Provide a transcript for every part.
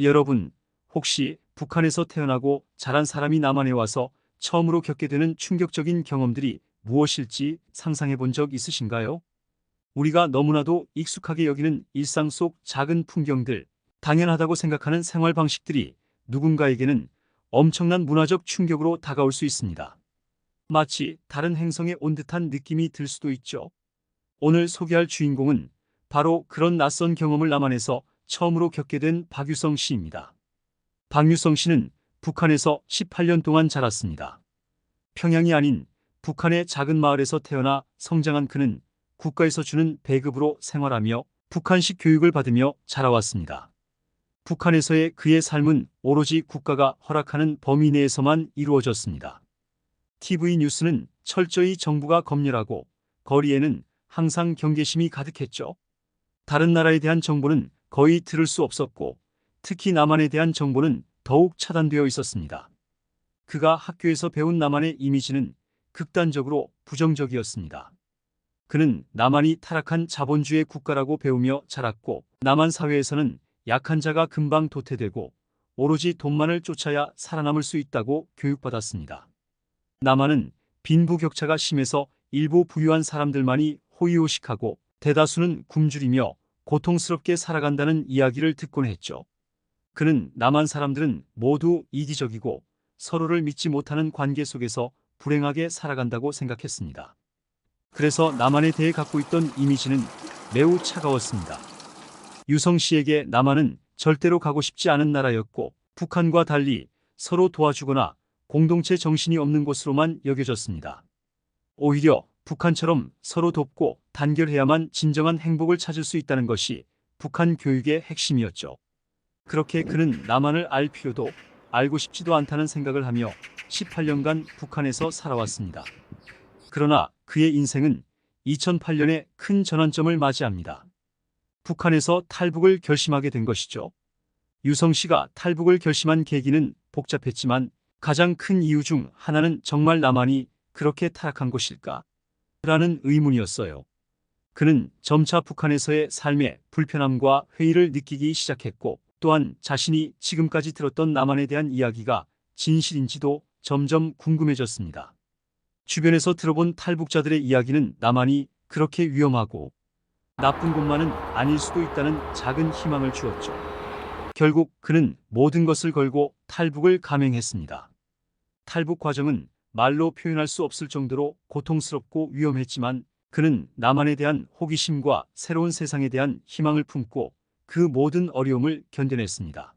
여러분, 혹시 북한에서 태어나고 자란 사람이 남한에 와서 처음으로 겪게 되는 충격적인 경험들이 무엇일지 상상해 본 적 있으신가요? 우리가 너무나도 익숙하게 여기는 일상 속 작은 풍경들, 당연하다고 생각하는 생활 방식들이 누군가에게는 엄청난 문화적 충격으로 다가올 수 있습니다. 마치 다른 행성에 온 듯한 느낌이 들 수도 있죠. 오늘 소개할 주인공은 바로 그런 낯선 경험을 남한에서 처음으로 겪게 된 박유성 씨입니다. 박유성 씨는 북한에서 18년 동안 자랐습니다. 평양이 아닌 북한의 작은 마을에서 태어나 성장한 그는 국가에서 주는 배급으로 생활하며 북한식 교육을 받으며 자라왔습니다. 북한에서의 그의 삶은 오로지 국가가 허락하는 범위 내에서만 이루어졌습니다. TV 뉴스는 철저히 정부가 검열하고 거리에는 항상 경계심이 가득했죠. 다른 나라에 대한 정보는 거의 들을 수 없었고 특히 남한에 대한 정보는 더욱 차단되어 있었습니다. 그가 학교에서 배운 남한의 이미지는 극단적으로 부정적이었습니다. 그는 남한이 타락한 자본주의 국가라고 배우며 자랐고 남한 사회에서는 약한 자가 금방 도태되고 오로지 돈만을 쫓아야 살아남을 수 있다고 교육받았습니다. 남한은 빈부격차가 심해서 일부 부유한 사람들만이 호의호식하고 대다수는 굶주리며 고통스럽게 살아간다는 이야기를 듣곤 했죠. 그는 남한 사람들은 모두 이기적이고 서로를 믿지 못하는 관계 속에서 불행하게 살아간다고 생각했습니다. 그래서 남한에 대해 갖고 있던 이미지는 매우 차가웠습니다. 유성 씨에게 남한은 절대로 가고 싶지 않은 나라였고 북한과 달리 서로 도와주거나 공동체 정신이 없는 곳으로만 여겨졌습니다. 오히려 북한처럼 서로 돕고 단결해야만 진정한 행복을 찾을 수 있다는 것이 북한 교육의 핵심이었죠. 그렇게 그는 남한을 알 필요도 알고 싶지도 않다는 생각을 하며 18년간 북한에서 살아왔습니다. 그러나 그의 인생은 2008년에 큰 전환점을 맞이합니다. 북한에서 탈북을 결심하게 된 것이죠. 유성 씨가 탈북을 결심한 계기는 복잡했지만 가장 큰 이유 중 하나는 정말 남한이 그렇게 타락한 곳일까? 라는 의문이었어요. 그는 점차 북한에서의 삶의 불편함과 회의를 느끼기 시작했고 또한 자신이 지금까지 들었던 남한에 대한 이야기가 진실인지도 점점 궁금해졌습니다. 주변에서 들어본 탈북자들의 이야기는 남한이 그렇게 위험하고 나쁜 곳만은 아닐 수도 있다는 작은 희망을 주었죠. 결국 그는 모든 것을 걸고 탈북을 감행했습니다. 탈북 과정은 말로 표현할 수 없을 정도로 고통스럽고 위험했지만 그는 남한에 대한 호기심과 새로운 세상에 대한 희망을 품고 그 모든 어려움을 견뎌냈습니다.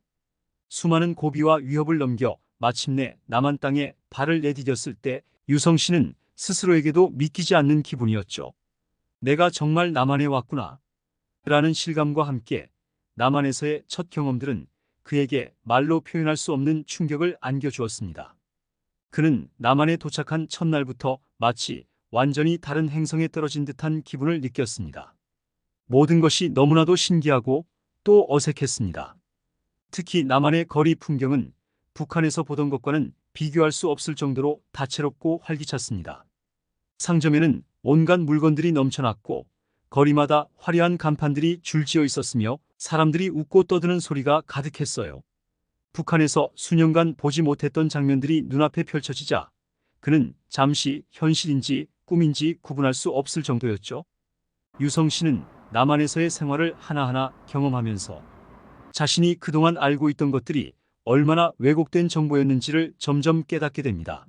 수많은 고비와 위협을 넘겨 마침내 남한 땅에 발을 내디뎠을 때 유성 씨는 스스로에게도 믿기지 않는 기분이었죠. 내가 정말 남한에 왔구나. 라는 실감과 함께 남한에서의 첫 경험들은 그에게 말로 표현할 수 없는 충격을 안겨주었습니다. 그는 남한에 도착한 첫날부터 마치 완전히 다른 행성에 떨어진 듯한 기분을 느꼈습니다. 모든 것이 너무나도 신기하고 또 어색했습니다. 특히 남한의 거리 풍경은 북한에서 보던 것과는 비교할 수 없을 정도로 다채롭고 활기찼습니다. 상점에는 온갖 물건들이 넘쳐났고 거리마다 화려한 간판들이 줄지어 있었으며 사람들이 웃고 떠드는 소리가 가득했어요. 북한에서 수년간 보지 못했던 장면들이 눈앞에 펼쳐지자 그는 잠시 현실인지 꿈인지 구분할 수 없을 정도였죠. 유성 씨는 남한에서의 생활을 하나하나 경험하면서 자신이 그동안 알고 있던 것들이 얼마나 왜곡된 정보였는지를 점점 깨닫게 됩니다.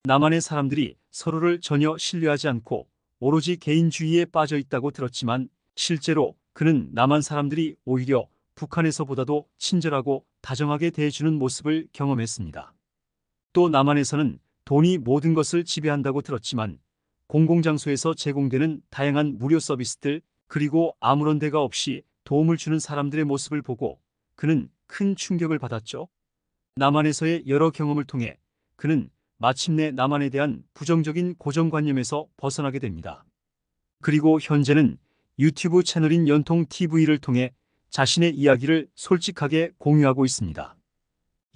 남한의 사람들이 서로를 전혀 신뢰하지 않고 오로지 개인주의에 빠져 있다고 들었지만 실제로 그는 남한 사람들이 오히려 북한에서보다도 친절하고 다정하게 대해주는 모습을 경험했습니다. 또 남한에서는 돈이 모든 것을 지배한다고 들었지만 공공장소에서 제공되는 다양한 무료 서비스들 그리고 아무런 대가 없이 도움을 주는 사람들의 모습을 보고 그는 큰 충격을 받았죠. 남한에서의 여러 경험을 통해 그는 마침내 남한에 대한 부정적인 고정관념에서 벗어나게 됩니다. 그리고 현재는 유튜브 채널인 연통 TV를 통해 자신의 이야기를 솔직하게 공유하고 있습니다.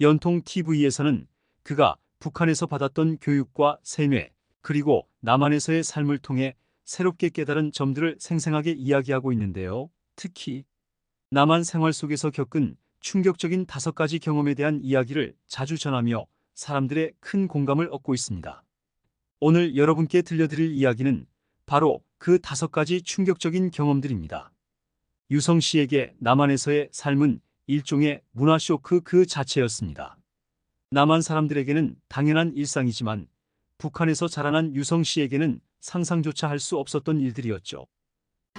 연통 TV에서는 그가 북한에서 받았던 교육과 세뇌, 그리고 남한에서의 삶을 통해 새롭게 깨달은 점들을 생생하게 이야기하고 있는데요. 특히 남한 생활 속에서 겪은 충격적인 5가지 경험에 대한 이야기를 자주 전하며 사람들의 큰 공감을 얻고 있습니다. 오늘 여러분께 들려드릴 이야기는 바로 그 5가지 충격적인 경험들입니다. 유성 씨에게 남한에서의 삶은 일종의 문화 쇼크 그 자체였습니다. 남한 사람들에게는 당연한 일상이지만 북한에서 자라난 유성 씨에게는 상상조차 할 수 없었던 일들이었죠.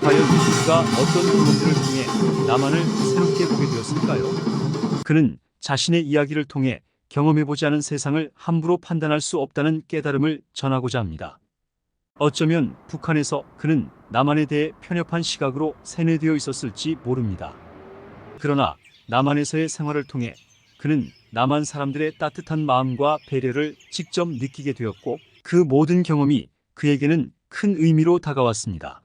과연 그가 어떤 경험들을 통해 남한을 새롭게 보게 되었을까요? 그는 자신의 이야기를 통해 경험해보지 않은 세상을 함부로 판단할 수 없다는 깨달음을 전하고자 합니다. 어쩌면 북한에서 그는 남한에 대해 편협한 시각으로 세뇌되어 있었을지 모릅니다. 그러나 남한에서의 생활을 통해 그는 남한 사람들의 따뜻한 마음과 배려를 직접 느끼게 되었고 그 모든 경험이 그에게는 큰 의미로 다가왔습니다.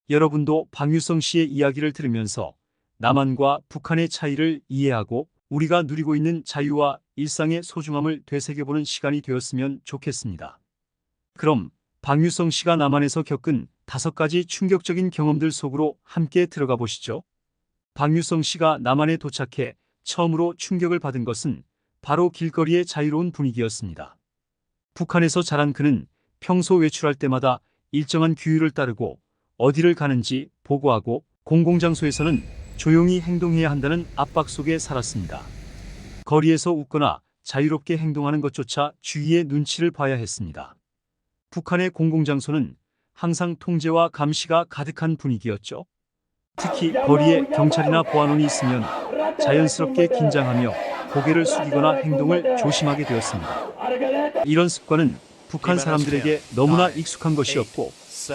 여러분도 박유성 씨의 이야기를 들으면서 남한과 북한의 차이를 이해하고 우리가 누리고 있는 자유와 일상의 소중함을 되새겨보는 시간이 되었으면 좋겠습니다. 그럼 박유성 씨가 남한에서 겪은 5가지 충격적인 경험들 속으로 함께 들어가 보시죠. 박유성 씨가 남한에 도착해 처음으로 충격을 받은 것은 바로 길거리의 자유로운 분위기였습니다. 북한에서 자란 그는 평소 외출할 때마다 일정한 규율을 따르고 어디를 가는지 보고하고 공공장소에서는 조용히 행동해야 한다는 압박 속에 살았습니다. 거리에서 웃거나 자유롭게 행동하는 것조차 주위의 눈치를 봐야 했습니다. 북한의 공공장소는 항상 통제와 감시가 가득한 분위기였죠. 특히 거리에 경찰이나 보안원이 있으면 자연스럽게 긴장하며 고개를 숙이거나 행동을 조심하게 되었습니다. 이런 습관은 북한 사람들에게 너무나 익숙한 것이었고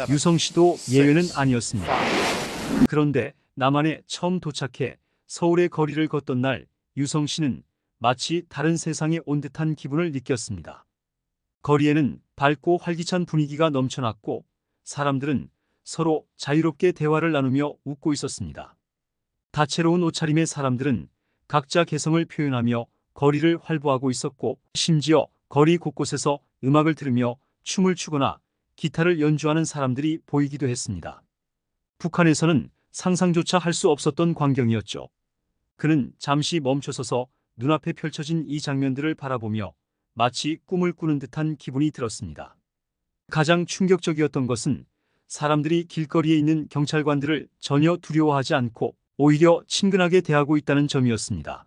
유성 씨도 예외는 아니었습니다. 그런데 남한에 처음 도착해 서울의 거리를 걷던 날 유성 씨는 마치 다른 세상에 온 듯한 기분을 느꼈습니다. 거리에는 밝고 활기찬 분위기가 넘쳐났고 사람들은 서로 자유롭게 대화를 나누며 웃고 있었습니다. 다채로운 옷차림의 사람들은 각자 개성을 표현하며 거리를 활보하고 있었고 심지어 거리 곳곳에서 음악을 들으며 춤을 추거나 기타를 연주하는 사람들이 보이기도 했습니다. 북한에서는 상상조차 할 수 없었던 광경이었죠. 그는 잠시 멈춰서서 눈앞에 펼쳐진 이 장면들을 바라보며 마치 꿈을 꾸는 듯한 기분이 들었습니다. 가장 충격적이었던 것은 사람들이 길거리에 있는 경찰관들을 전혀 두려워하지 않고 오히려 친근하게 대하고 있다는 점이었습니다.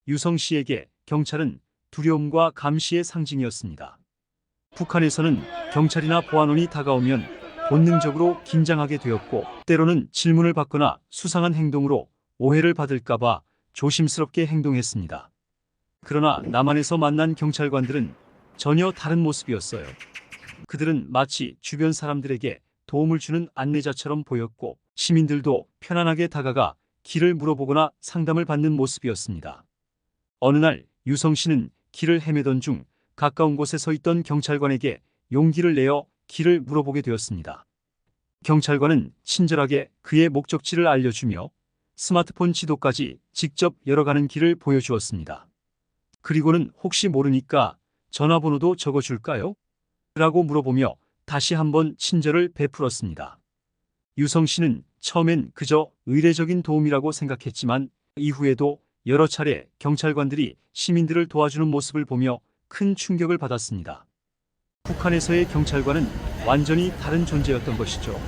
유성 씨에게 경찰은 두려움과 감시의 상징이었습니다. 북한에서는 경찰이나 보안원이 다가오면 본능적으로 긴장하게 되었고 때로는 질문을 받거나 수상한 행동으로 오해를 받을까봐 조심스럽게 행동했습니다. 그러나 남한에서 만난 경찰관들은 전혀 다른 모습이었어요. 그들은 마치 주변 사람들에게 도움을 주는 안내자처럼 보였고 시민들도 편안하게 다가가 길을 물어보거나 상담을 받는 모습이었습니다. 어느 날 유성 씨는 길을 헤매던 중 가까운 곳에 서 있던 경찰관에게 용기를 내어 길을 물어보게 되었습니다. 경찰관은 친절하게 그의 목적지를 알려주며 스마트폰 지도까지 직접 열어가는 길을 보여주었습니다. 그리고는 혹시 모르니까 전화번호도 적어줄까요? 라고 물어보며 다시 한번 친절을 베풀었습니다. 유성 씨는 처음엔 그저 의례적인 도움이라고 생각했지만 이후에도 여러 차례 경찰관들이 시민들을 도와주는 모습을 보며 큰 충격을 받았습니다. 북한에서의 경찰관은 완전히 다른 존재였던 것이죠.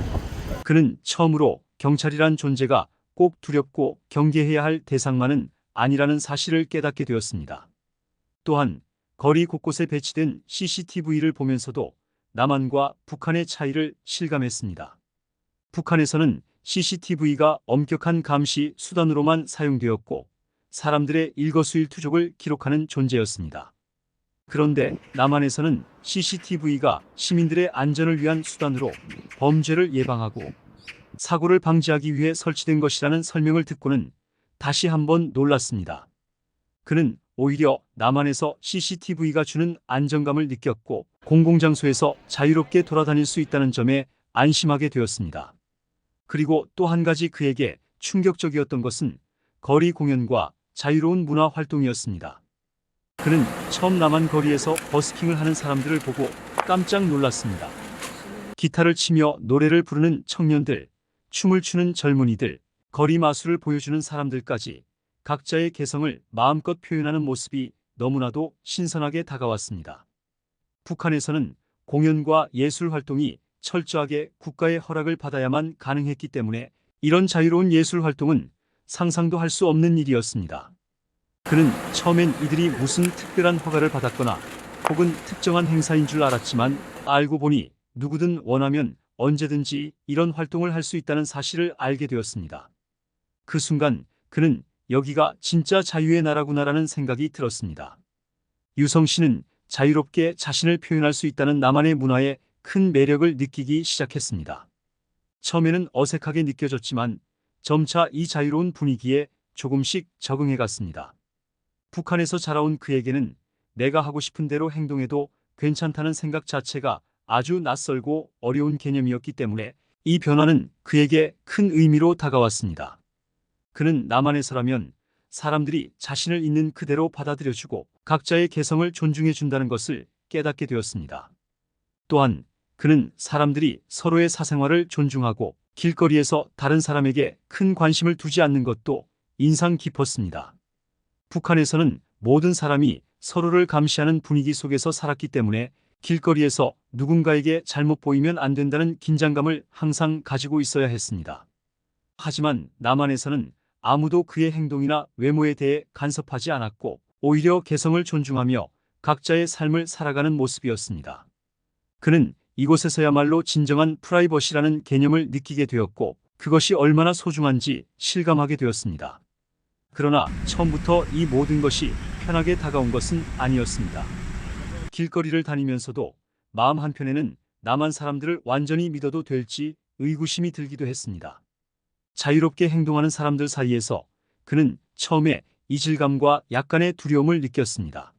그는 처음으로 경찰이란 존재가 꼭 두렵고 경계해야 할 대상만은 아니라는 사실을 깨닫게 되었습니다. 또한 거리 곳곳에 배치된 CCTV를 보면서도 남한과 북한의 차이를 실감했습니다. 북한에서는 CCTV가 엄격한 감시 수단으로만 사용되었고 사람들의 일거수일투족을 기록하는 존재였습니다. 그런데 남한에서는 CCTV가 시민들의 안전을 위한 수단으로 범죄를 예방하고 사고를 방지하기 위해 설치된 것이라는 설명을 듣고는 다시 한번 놀랐습니다. 그는 오히려 남한에서 CCTV가 주는 안정감을 느꼈고 공공장소에서 자유롭게 돌아다닐 수 있다는 점에 안심하게 되었습니다. 그리고 또 한 가지 그에게 충격적이었던 것은 거리 공연과 자유로운 문화 활동이었습니다. 그는 처음 남한 거리에서 버스킹을 하는 사람들을 보고 깜짝 놀랐습니다. 기타를 치며 노래를 부르는 청년들, 춤을 추는 젊은이들, 거리 마술을 보여주는 사람들까지 각자의 개성을 마음껏 표현하는 모습이 너무나도 신선하게 다가왔습니다. 북한에서는 공연과 예술 활동이 철저하게 국가의 허락을 받아야만 가능했기 때문에 이런 자유로운 예술 활동은 상상도 할 수 없는 일이었습니다. 그는 처음엔 이들이 무슨 특별한 허가를 받았거나 혹은 특정한 행사인 줄 알았지만 알고 보니 누구든 원하면 언제든지 이런 활동을 할 수 있다는 사실을 알게 되었습니다. 그 순간 그는 여기가 진짜 자유의 나라구나라는 생각이 들었습니다. 유성 씨는 자유롭게 자신을 표현할 수 있다는 나만의 문화에 큰 매력을 느끼기 시작했습니다. 처음에는 어색하게 느껴졌지만 점차 이 자유로운 분위기에 조금씩 적응해 갔습니다. 북한에서 자라온 그에게는 내가 하고 싶은 대로 행동해도 괜찮다는 생각 자체가 아주 낯설고 어려운 개념이었기 때문에 이 변화는 그에게 큰 의미로 다가왔습니다. 그는 남한에서라면 사람들이 자신을 있는 그대로 받아들여주고 각자의 개성을 존중해준다는 것을 깨닫게 되었습니다. 또한 그는 사람들이 서로의 사생활을 존중하고 길거리에서 다른 사람에게 큰 관심을 두지 않는 것도 인상 깊었습니다. 북한에서는 모든 사람이 서로를 감시하는 분위기 속에서 살았기 때문에 길거리에서 누군가에게 잘못 보이면 안 된다는 긴장감을 항상 가지고 있어야 했습니다. 하지만 남한에서는 아무도 그의 행동이나 외모에 대해 간섭하지 않았고 오히려 개성을 존중하며 각자의 삶을 살아가는 모습이었습니다. 그는 이곳에서야말로 진정한 프라이버시라는 개념을 느끼게 되었고 그것이 얼마나 소중한지 실감하게 되었습니다. 그러나 처음부터 이 모든 것이 편하게 다가온 것은 아니었습니다. 길거리를 다니면서도 마음 한편에는 남한 사람들을 완전히 믿어도 될지 의구심이 들기도 했습니다. 자유롭게 행동하는 사람들 사이에서 그는 처음에 이질감과 약간의 두려움을 느꼈습니다.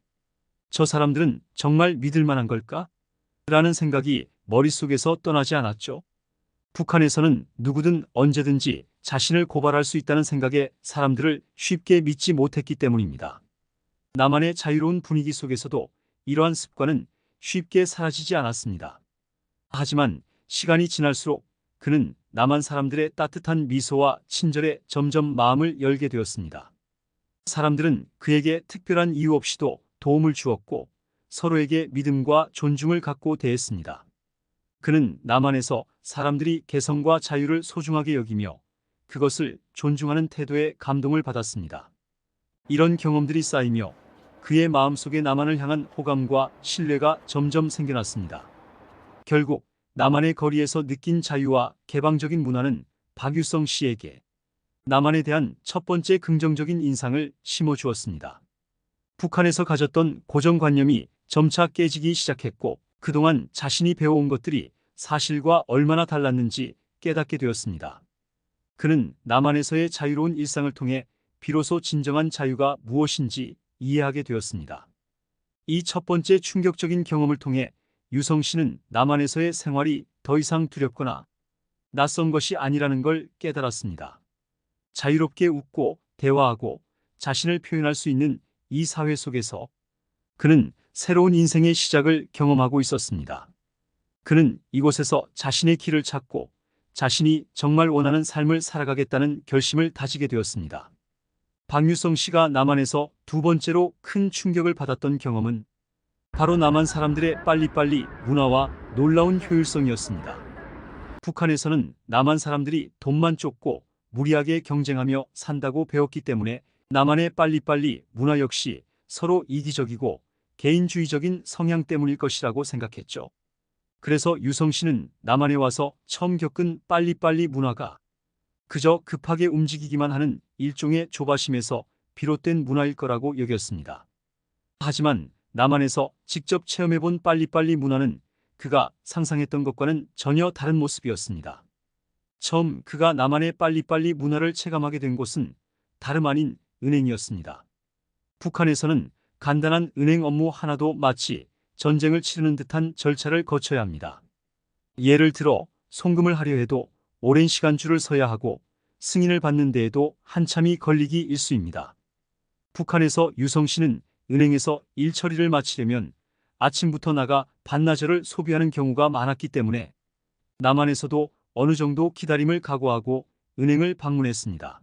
저 사람들은 정말 믿을 만한 걸까? 라는 생각이 머릿속에서 떠나지 않았죠. 북한에서는 누구든 언제든지 자신을 고발할 수 있다는 생각에 사람들을 쉽게 믿지 못했기 때문입니다. 남한의 자유로운 분위기 속에서도 이러한 습관은 쉽게 사라지지 않았습니다. 하지만 시간이 지날수록 그는 남한 사람들의 따뜻한 미소와 친절에 점점 마음을 열게 되었습니다. 사람들은 그에게 특별한 이유 없이도 도움을 주었고 서로에게 믿음과 존중을 갖고 대했습니다. 그는 남한에서 사람들이 개성과 자유를 소중하게 여기며 그것을 존중하는 태도에 감동을 받았습니다. 이런 경험들이 쌓이며 그의 마음속에 남한을 향한 호감과 신뢰가 점점 생겨났습니다. 결국 남한의 거리에서 느낀 자유와 개방적인 문화는 박유성 씨에게 남한에 대한 첫 번째 긍정적인 인상을 심어주었습니다. 북한에서 가졌던 고정관념이 점차 깨지기 시작했고 그동안 자신이 배워온 것들이 사실과 얼마나 달랐는지 깨닫게 되었습니다. 그는 남한에서의 자유로운 일상을 통해 비로소 진정한 자유가 무엇인지 이해하게 되었습니다. 이 첫 번째 충격적인 경험을 통해 유성 씨는 남한에서의 생활이 더 이상 두렵거나 낯선 것이 아니라는 걸 깨달았습니다. 자유롭게 웃고 대화하고 자신을 표현할 수 있는 이 사회 속에서 그는 새로운 인생의 시작을 경험하고 있었습니다. 그는 이곳에서 자신의 길을 찾고 자신이 정말 원하는 삶을 살아가겠다는 결심을 다지게 되었습니다. 박유성 씨가 남한에서 두 번째로 큰 충격을 받았던 경험은 바로 남한 사람들의 빨리빨리 문화와 놀라운 효율성이었습니다. 북한에서는 남한 사람들이 돈만 쫓고 무리하게 경쟁하며 산다고 배웠기 때문에 남한의 빨리빨리 문화 역시 서로 이기적이고 개인주의적인 성향 때문일 것이라고 생각했죠. 그래서 유성 씨는 남한에 와서 처음 겪은 빨리빨리 문화가 그저 급하게 움직이기만 하는 일종의 조바심에서 비롯된 문화일 거라고 여겼습니다. 하지만 남한에서 직접 체험해본 빨리빨리 문화는 그가 상상했던 것과는 전혀 다른 모습이었습니다. 처음 그가 남한의 빨리빨리 문화를 체감하게 된 곳은 다름 아닌 은행이었습니다. 북한에서는 간단한 은행 업무 하나도 마치 전쟁을 치르는 듯한 절차를 거쳐야 합니다. 예를 들어 송금을 하려 해도 오랜 시간 줄을 서야 하고 승인을 받는 데에도 한참이 걸리기 일쑤입니다. 북한에서 유성 씨는 은행에서 일 처리를 마치려면 아침부터 나가 반나절을 소비하는 경우가 많았기 때문에 남한에서도 어느 정도 기다림을 각오하고 은행을 방문했습니다.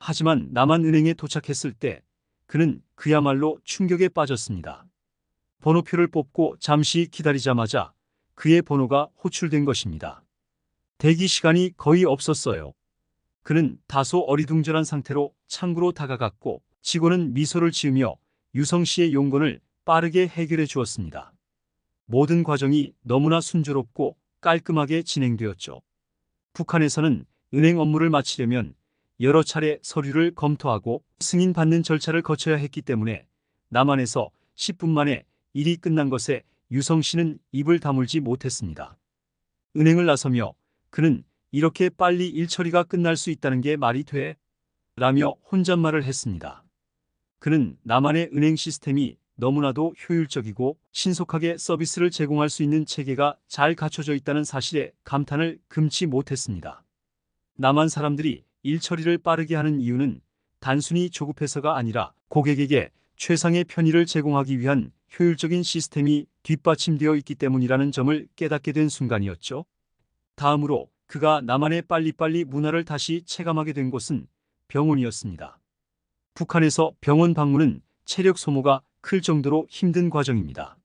하지만 남한은행에 도착했을 때 그는 그야말로 충격에 빠졌습니다. 번호표를 뽑고 잠시 기다리자마자 그의 번호가 호출된 것입니다. 대기 시간이 거의 없었어요. 그는 다소 어리둥절한 상태로 창구로 다가갔고 직원은 미소를 지으며 유성 씨의 용건을 빠르게 해결해 주었습니다. 모든 과정이 너무나 순조롭고 깔끔하게 진행되었죠. 북한에서는 은행 업무를 마치려면 여러 차례 서류를 검토하고 승인받는 절차를 거쳐야 했기 때문에 남한에서 10분 만에 일이 끝난 것에 유성 씨는 입을 다물지 못했습니다. 은행을 나서며 그는 이렇게 빨리 일 처리가 끝날 수 있다는 게 말이 돼? 라며 혼잣말을 했습니다. 그는 남한의 은행 시스템이 너무나도 효율적이고 신속하게 서비스를 제공할 수 있는 체계가 잘 갖춰져 있다는 사실에 감탄을 금치 못했습니다. 남한 사람들이 일 처리를 빠르게 하는 이유는 단순히 조급해서가 아니라 고객에게 최상의 편의를 제공하기 위한 효율적인 시스템이 뒷받침되어 있기 때문이라는 점을 깨닫게 된 순간이었죠. 다음으로 그가 남한의 빨리빨리 문화를 다시 체감하게 된 곳은 병원이었습니다. 북한에서 병원 방문은 체력 소모가 클 정도로 힘든 과정입니다.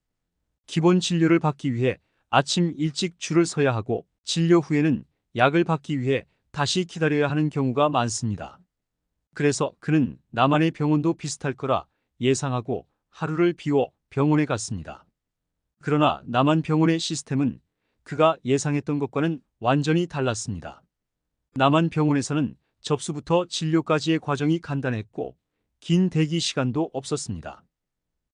기본 진료를 받기 위해 아침 일찍 줄을 서야 하고 진료 후에는 약을 받기 위해 다시 기다려야 하는 경우가 많습니다. 그래서 그는 남한의 병원도 비슷할 거라 예상하고 하루를 비워 병원에 갔습니다. 그러나 남한 병원의 시스템은 그가 예상했던 것과는 완전히 달랐습니다. 남한 병원에서는 접수부터 진료까지의 과정이 간단했고 긴 대기 시간도 없었습니다.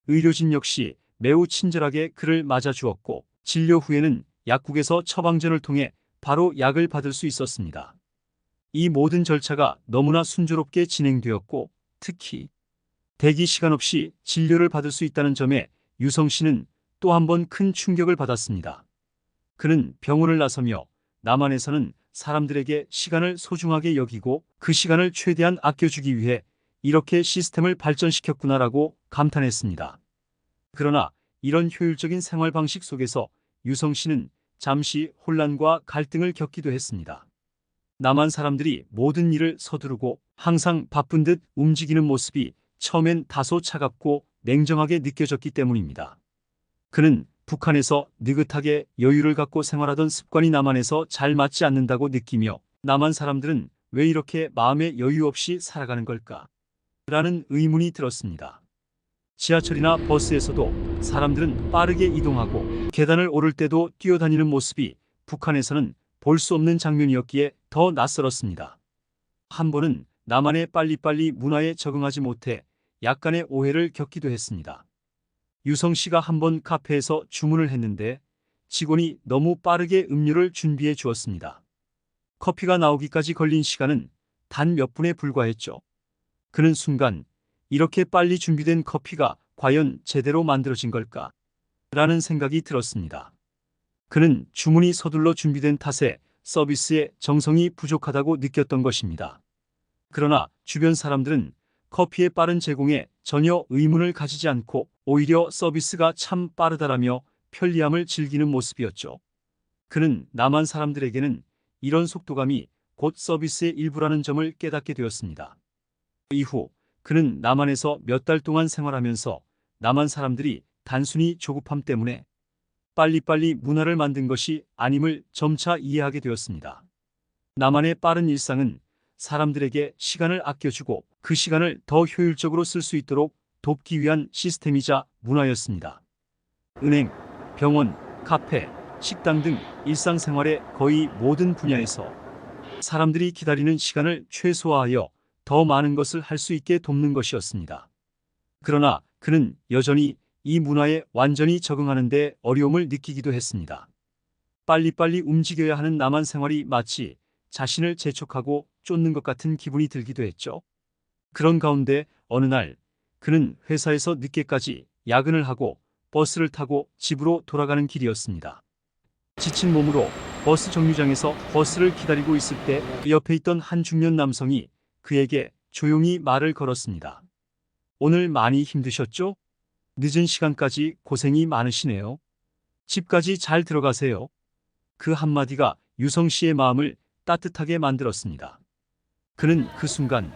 의료진 역시 매우 친절하게 그를 맞아주었고 진료 후에는 약국에서 처방전을 통해 바로 약을 받을 수 있었습니다. 이 모든 절차가 너무나 순조롭게 진행되었고 특히 대기 시간 없이 진료를 받을 수 있다는 점에 유성 씨는 또 한 번 큰 충격을 받았습니다. 그는 병원을 나서며 남한에서는 사람들에게 시간을 소중하게 여기고 그 시간을 최대한 아껴주기 위해 이렇게 시스템을 발전시켰구나라고 감탄했습니다. 그러나 이런 효율적인 생활 방식 속에서 유성 씨는 잠시 혼란과 갈등을 겪기도 했습니다. 남한 사람들이 모든 일을 서두르고 항상 바쁜 듯 움직이는 모습이 처음엔 다소 차갑고 냉정하게 느껴졌기 때문입니다. 그는 북한에서 느긋하게 여유를 갖고 생활하던 습관이 남한에서 잘 맞지 않는다고 느끼며 남한 사람들은 왜 이렇게 마음의 여유 없이 살아가는 걸까? 라는 의문이 들었습니다. 지하철이나 버스에서도 사람들은 빠르게 이동하고 계단을 오를 때도 뛰어다니는 모습이 북한에서는 볼 수 없는 장면이었기에 더 낯설었습니다. 한 번은 남한의 빨리빨리 문화에 적응하지 못해 약간의 오해를 겪기도 했습니다. 유성 씨가 한 번 카페에서 주문을 했는데 직원이 너무 빠르게 음료를 준비해 주었습니다. 커피가 나오기까지 걸린 시간은 단 몇 분에 불과했죠. 그는 순간 이렇게 빨리 준비된 커피가 과연 제대로 만들어진 걸까? 라는 생각이 들었습니다. 그는 주문이 서둘러 준비된 탓에 서비스에 정성이 부족하다고 느꼈던 것입니다. 그러나 주변 사람들은 커피의 빠른 제공에 전혀 의문을 가지지 않고 오히려 서비스가 참 빠르다라며 편리함을 즐기는 모습이었죠. 그는 남한 사람들에게는 이런 속도감이 곧 서비스의 일부라는 점을 깨닫게 되었습니다. 이후 그는 남한에서 몇 달 동안 생활하면서 남한 사람들이 단순히 조급함 때문에 빨리빨리 문화를 만든 것이 아님을 점차 이해하게 되었습니다. 남한의 빠른 일상은 사람들에게 시간을 아껴주고 그 시간을 더 효율적으로 쓸 수 있도록 돕기 위한 시스템이자 문화였습니다. 은행, 병원, 카페, 식당 등 일상생활의 거의 모든 분야에서 사람들이 기다리는 시간을 최소화하여 더 많은 것을 할 수 있게 돕는 것이었습니다. 그러나 그는 여전히 이 문화에 완전히 적응하는 데 어려움을 느끼기도 했습니다. 빨리빨리 움직여야 하는 남한 생활이 마치 자신을 재촉하고 쫓는 것 같은 기분이 들기도 했죠. 그런 가운데 어느 날 그는 회사에서 늦게까지 야근을 하고 버스를 타고 집으로 돌아가는 길이었습니다. 지친 몸으로 버스 정류장에서 버스를 기다리고 있을 때 옆에 있던 한 중년 남성이 그에게 조용히 말을 걸었습니다. 오늘 많이 힘드셨죠? 늦은 시간까지 고생이 많으시네요. 집까지 잘 들어가세요. 그 한마디가 유성 씨의 마음을 따뜻하게 만들었습니다. 그는 그 순간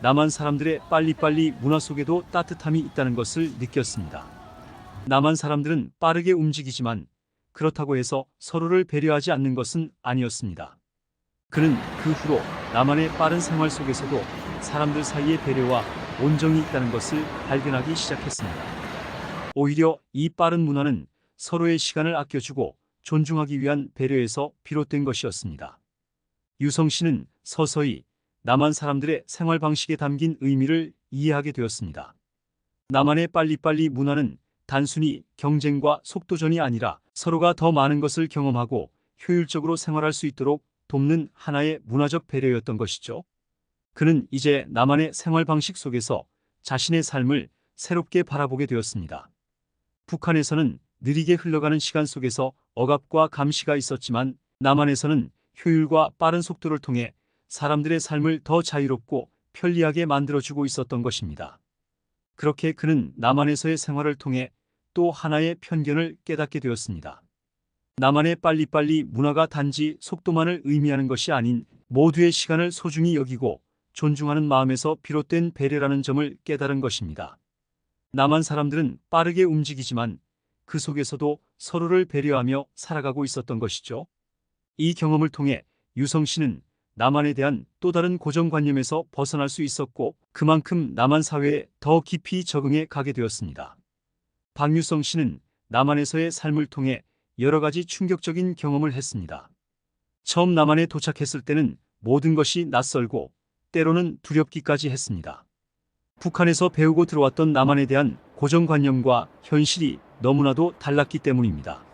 남한 사람들의 빨리빨리 문화 속에도 따뜻함이 있다는 것을 느꼈습니다. 남한 사람들은 빠르게 움직이지만 그렇다고 해서 서로를 배려하지 않는 것은 아니었습니다. 그는 그 후로 남한의 빠른 생활 속에서도 사람들 사이의 배려와 온정이 있다는 것을 발견하기 시작했습니다. 오히려 이 빠른 문화는 서로의 시간을 아껴주고 존중하기 위한 배려에서 비롯된 것이었습니다. 유성 씨는 서서히 남한 사람들의 생활 방식에 담긴 의미를 이해하게 되었습니다. 남한의 빨리빨리 문화는 단순히 경쟁과 속도전이 아니라 서로가 더 많은 것을 경험하고 효율적으로 생활할 수 있도록 돕는 하나의 문화적 배려였던 것이죠. 그는 이제 남한의 생활 방식 속에서 자신의 삶을 새롭게 바라보게 되었습니다. 북한에서는 느리게 흘러가는 시간 속에서 억압과 감시가 있었지만 남한에서는 효율과 빠른 속도를 통해 사람들의 삶을 더 자유롭고 편리하게 만들어주고 있었던 것입니다. 그렇게 그는 남한에서의 생활을 통해 또 하나의 편견을 깨닫게 되었습니다. 남한의 빨리빨리 문화가 단지 속도만을 의미하는 것이 아닌 모두의 시간을 소중히 여기고 존중하는 마음에서 비롯된 배려라는 점을 깨달은 것입니다. 남한 사람들은 빠르게 움직이지만 그 속에서도 서로를 배려하며 살아가고 있었던 것이죠. 이 경험을 통해 유성 씨는 남한에 대한 또 다른 고정관념에서 벗어날 수 있었고 그만큼 남한 사회에 더 깊이 적응해 가게 되었습니다. 박유성 씨는 남한에서의 삶을 통해 여러 가지 충격적인 경험을 했습니다. 처음 남한에 도착했을 때는 모든 것이 낯설고 때로는 두렵기까지 했습니다. 북한에서 배우고 들어왔던 남한에 대한 고정관념과 현실이 너무나도 달랐기 때문입니다.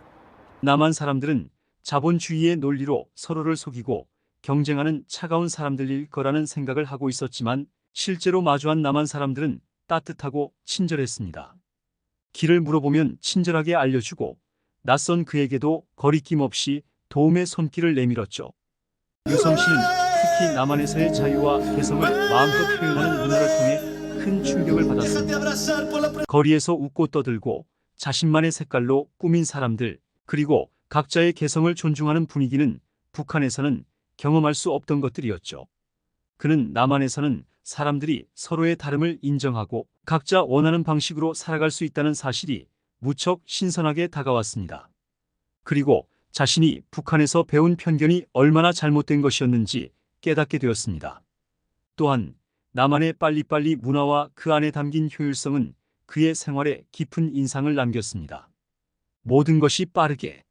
남한 사람들은 자본주의의 논리로 서로를 속이고 경쟁하는 차가운 사람들일 거라는 생각을 하고 있었지만 실제로 마주한 남한 사람들은 따뜻하고 친절했습니다. 길을 물어보면 친절하게 알려주고 낯선 그에게도 거리낌 없이 도움의 손길을 내밀었죠. 유성 씨는 특히 남한에서의 자유와 개성을 마음껏 표현하는 문화를 통해 큰 충격을 받았습니다. 거리에서 웃고 떠들고 자신만의 색깔로 꾸민 사람들, 그리고 각자의 개성을 존중하는 분위기는 북한에서는 경험할 수 없던 것들이었죠. 그는 남한에서는 사람들이 서로의 다름을 인정하고 각자 원하는 방식으로 살아갈 수 있다는 사실이 무척 신선하게 다가왔습니다. 그리고 자신이 북한에서 배운 편견이 얼마나 잘못된 것이었는지 깨닫게 되었습니다. 또한 남한의 빨리빨리 문화와 그 안에 담긴 효율성은 그의 생활에 깊은 인상을 남겼습니다. 모든 것이 빠르게